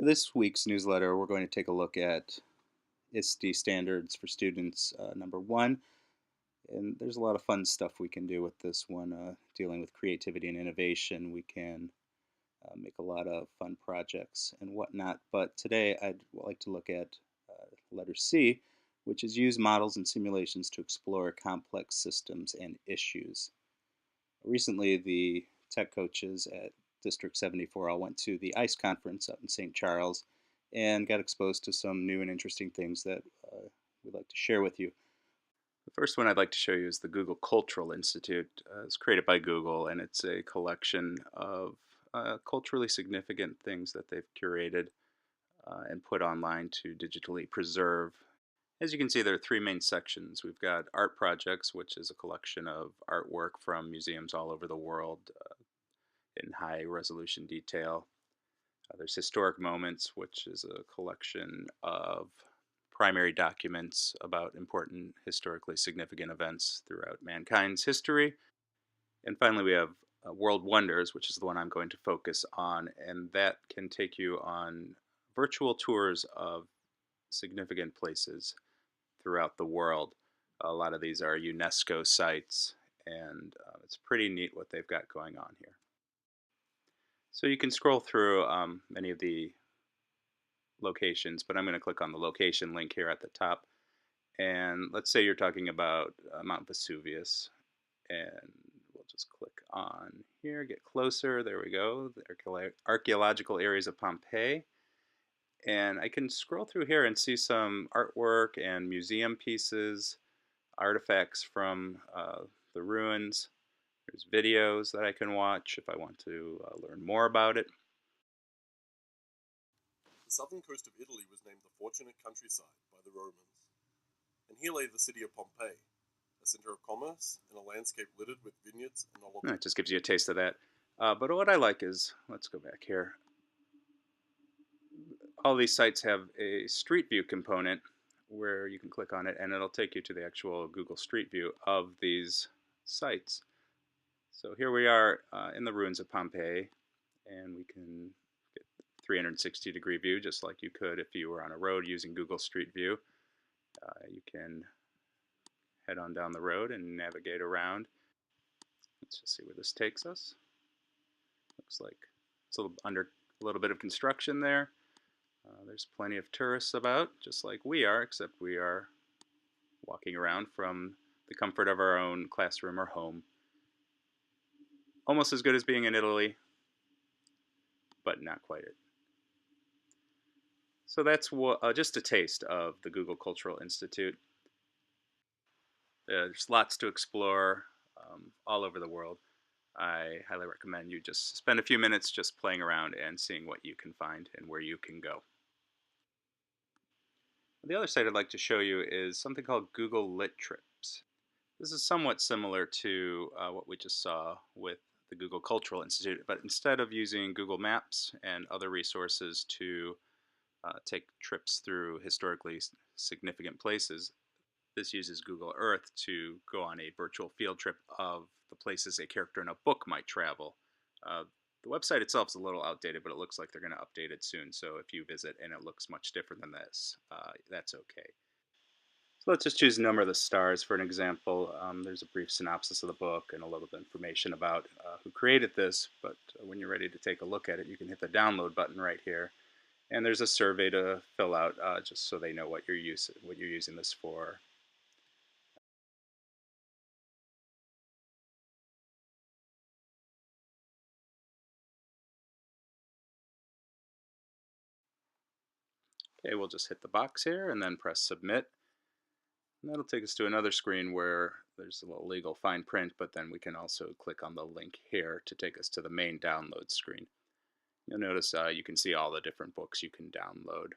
For this week's newsletter, we're going to take a look at ISTE standards for students number one. And there's a lot of fun stuff we can do with this one, dealing with creativity and innovation. We can make a lot of fun projects and whatnot. But today I'd like to look at letter C, which is use models and simulations to explore complex systems and issues. Recently, the tech coaches at District 74 all went to the ICE conference up in St. Charles and got exposed to some new and interesting things that we'd like to share with you. The first one I'd like to show you is the Google Cultural Institute. It's created by Google, and it's a collection of culturally significant things that they've curated and put online to digitally preserve. As you can see, there are three main sections. We've got art projects, which is a collection of artwork from museums all over the world in high resolution detail. There's historic moments, which is a collection of primary documents about important historically significant events throughout mankind's history. And finally, we have World Wonders, which is the one I'm going to focus on, and that can take you on virtual tours of significant places throughout the world. A lot of these are UNESCO sites, and it's pretty neat what they've got going on here. So you can scroll through many of the locations, but I'm going to click on the location link here at the top. And let's say you're talking about Mount Vesuvius, and we'll just click on here, get closer. There we go, the archaeological areas of Pompeii. And I can scroll through here and see some artwork and museum pieces, artifacts from the ruins. There's videos that I can watch if I want to learn more about it. The southern coast of Italy was named the Fortunate Countryside by the Romans, and here lay the city of Pompeii, a center of commerce and a landscape littered with vineyards and olive It just gives you a taste of that. But what I like is, let's go back here. All these sites have a Street View component where you can click on it and it'll take you to the actual Google Street View of these sites. So here we are in the ruins of Pompeii, and we can get 360-degree view just like you could if you were on a road using Google Street View. You can head on down the road and navigate around. Let's just see where this takes us. Looks like it's under a little bit of construction there. There's plenty of tourists about, just like we are, except we are walking around from the comfort of our own classroom or home. Almost as good as being in Italy, but not quite it. So that's just a taste of the Google Cultural Institute. There's lots to explore all over the world. I highly recommend you just spend a few minutes just playing around and seeing what you can find and where you can go. The other site I'd like to show you is something called Google Lit Trips. This is somewhat similar to what we just saw with the Google Cultural Institute, but instead of using Google Maps and other resources to take trips through historically significant places, this uses Google Earth to go on a virtual field trip of the places a character in a book might travel. The website itself is a little outdated, but it looks like they're going to update it soon. So if you visit and it looks much different than this, that's okay. So let's just choose Number of the Stars for an example. There's a brief synopsis of the book and a little bit of information about who created this, but when you're ready to take a look at it, you can hit the download button right here. And there's a survey to fill out just so they know what you're using this for. Okay, we'll just hit the box here and then press Submit. And that'll take us to another screen where there's a little legal fine print, but then we can also click on the link here to take us to the main download screen. You'll notice you can see all the different books you can download.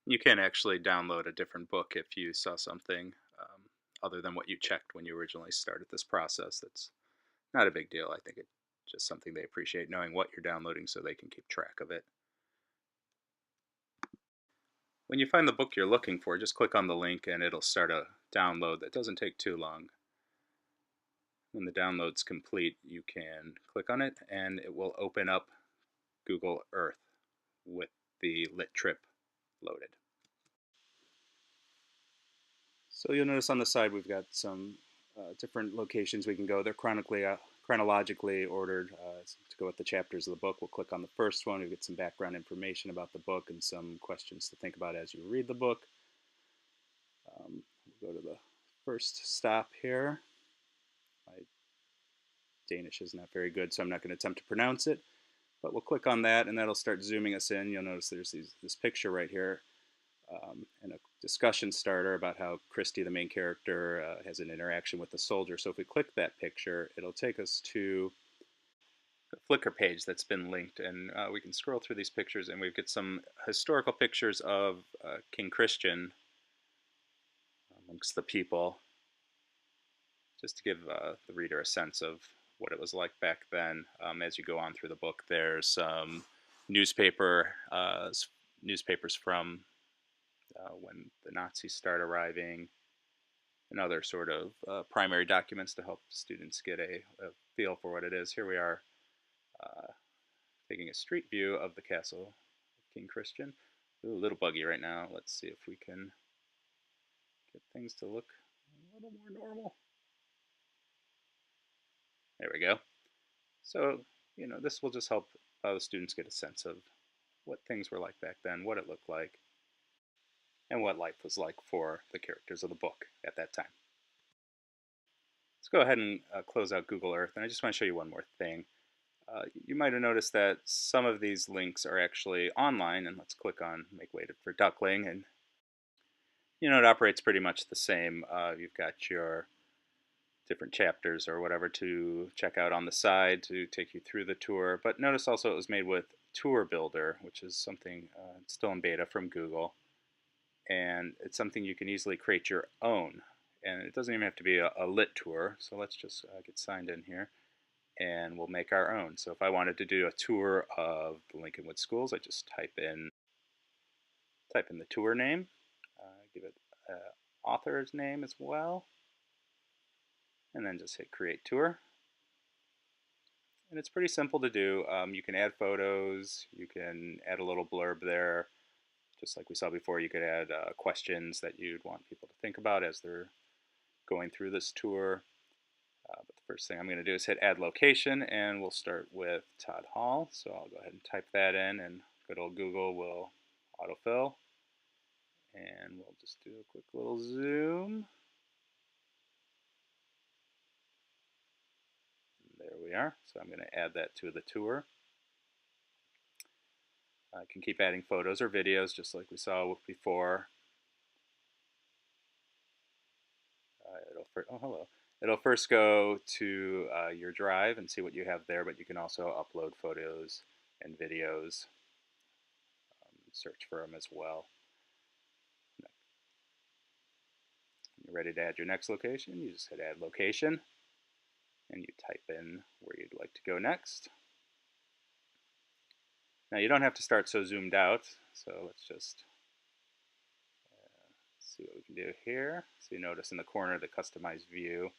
You can actually download a different book if you saw something other than what you checked when you originally started this process. That's not a big deal. I think it's just something they appreciate, knowing what you're downloading so they can keep track of it. When you find the book you're looking for, just click on the link and it'll start a download that doesn't take too long. When the download's complete, you can click on it and it will open up Google Earth with the lit trip loaded. So you'll notice on the side we've got some different locations we can go. They're chronologically ordered to go with the chapters of the book. We'll click on the first one. We get some background information about the book and some questions to think about as you read the book. We'll go to the first stop here. My Danish is not very good, so I'm not going to attempt to pronounce it. But we'll click on that, and that'll start zooming us in. You'll notice there's this picture right here and a discussion starter about how Christy, the main character, has an interaction with the soldier. So if we click that picture, it'll take us to a Flickr page that's been linked, and we can scroll through these pictures, and we get some historical pictures of King Christian amongst the people, just to give the reader a sense of what it was like back then. As you go on through the book, there's some newspapers from when the Nazis start arriving, and other sort of primary documents to help students get a feel for what it is. Here we are taking a street view of the castle of King Christian. Ooh, a little buggy right now. Let's see if we can get things to look a little more normal. There we go. So, this will just help the students get a sense of what things were like back then, what it looked like, and what life was like for the characters of the book at that time. Let's go ahead and close out Google Earth, and I just want to show you one more thing. You might have noticed that some of these links are actually online, and let's click on Make Way for Duckling, and it operates pretty much the same. You've got your different chapters or whatever to check out on the side to take you through the tour, but notice also it was made with Tour Builder, which is something still in beta from Google, and it's something you can easily create your own, and it doesn't even have to be a lit tour. So let's just get signed in here, and we'll make our own. So if I wanted to do a tour of the Lincolnwood schools, I just type in the tour name, give it an author's name as well, and then just hit create tour. And it's pretty simple to do. You can add photos, you can add a little blurb there. Just like we saw before, you could add questions that you'd want people to think about as they're going through this tour. But the first thing I'm going to do is hit add location, and we'll start with Todd Hall. So I'll go ahead and type that in, and good old Google will autofill. And we'll just do a quick little zoom. There we are. So I'm going to add that to the tour. I can keep adding photos or videos just like we saw before. Hello. It'll first go to your drive and see what you have there, but you can also upload photos and videos, search for them as well. When you're ready to add your next location, you just hit add location, and you type in where you'd like to go next. Now you don't have to start so zoomed out, so let's just see what we can do here. So you notice in the corner the customized view,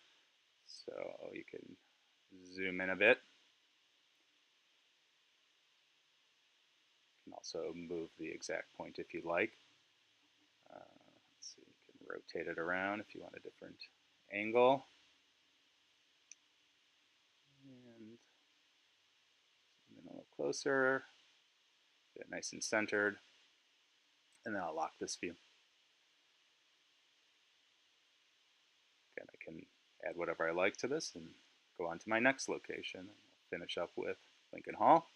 so you can zoom in a bit. You can also move the exact point if you like. Let's see, you can rotate it around if you want a different angle. And zoom in a little closer, get it nice and centered, and then I'll lock this view. Again, I can add whatever I like to this and go on to my next location. I'll finish up with Lincoln Hall.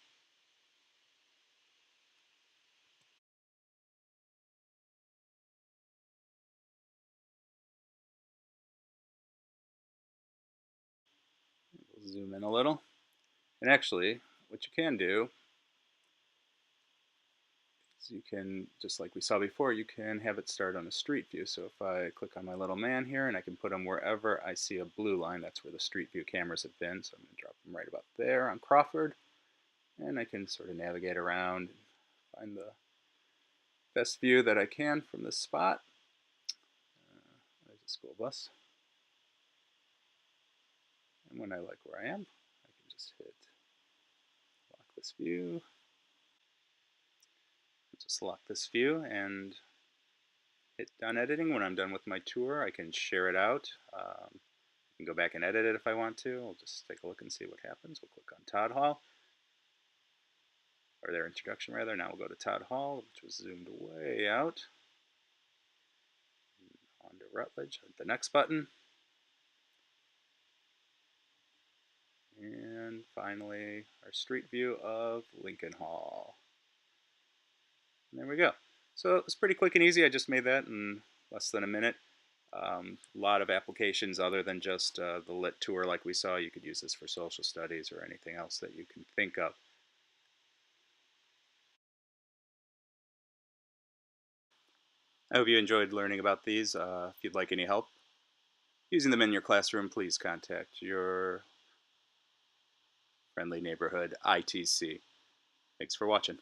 We'll zoom in a little. And actually, what you can do is you can, just like we saw before, you can have it start on a street view. So if I click on my little man here, and I can put him wherever I see a blue line, that's where the street view cameras have been. So I'm going to drop them right about there on Crawford. And I can sort of navigate around and find the best view that I can from this spot. There's a school bus. And when I like where I am, I can just hit lock this view. Just lock this view and hit done editing. When I'm done with my tour, I can share it out. I can go back and edit it if I want to. We'll just take a look and see what happens. We'll click on Todd Hall, or their introduction rather. Now we'll go to Todd Hall, which was zoomed way out. On to Rutledge, hit the next button. And finally, our street view of Lincoln Hall. And there we go. So it's pretty quick and easy. I just made that in less than a minute. A lot of applications other than just the lit tour like we saw. You could use this for social studies or anything else that you can think of. I hope you enjoyed learning about these. If you'd like any help using them in your classroom, please contact your friendly neighborhood ITC. Thanks for watching.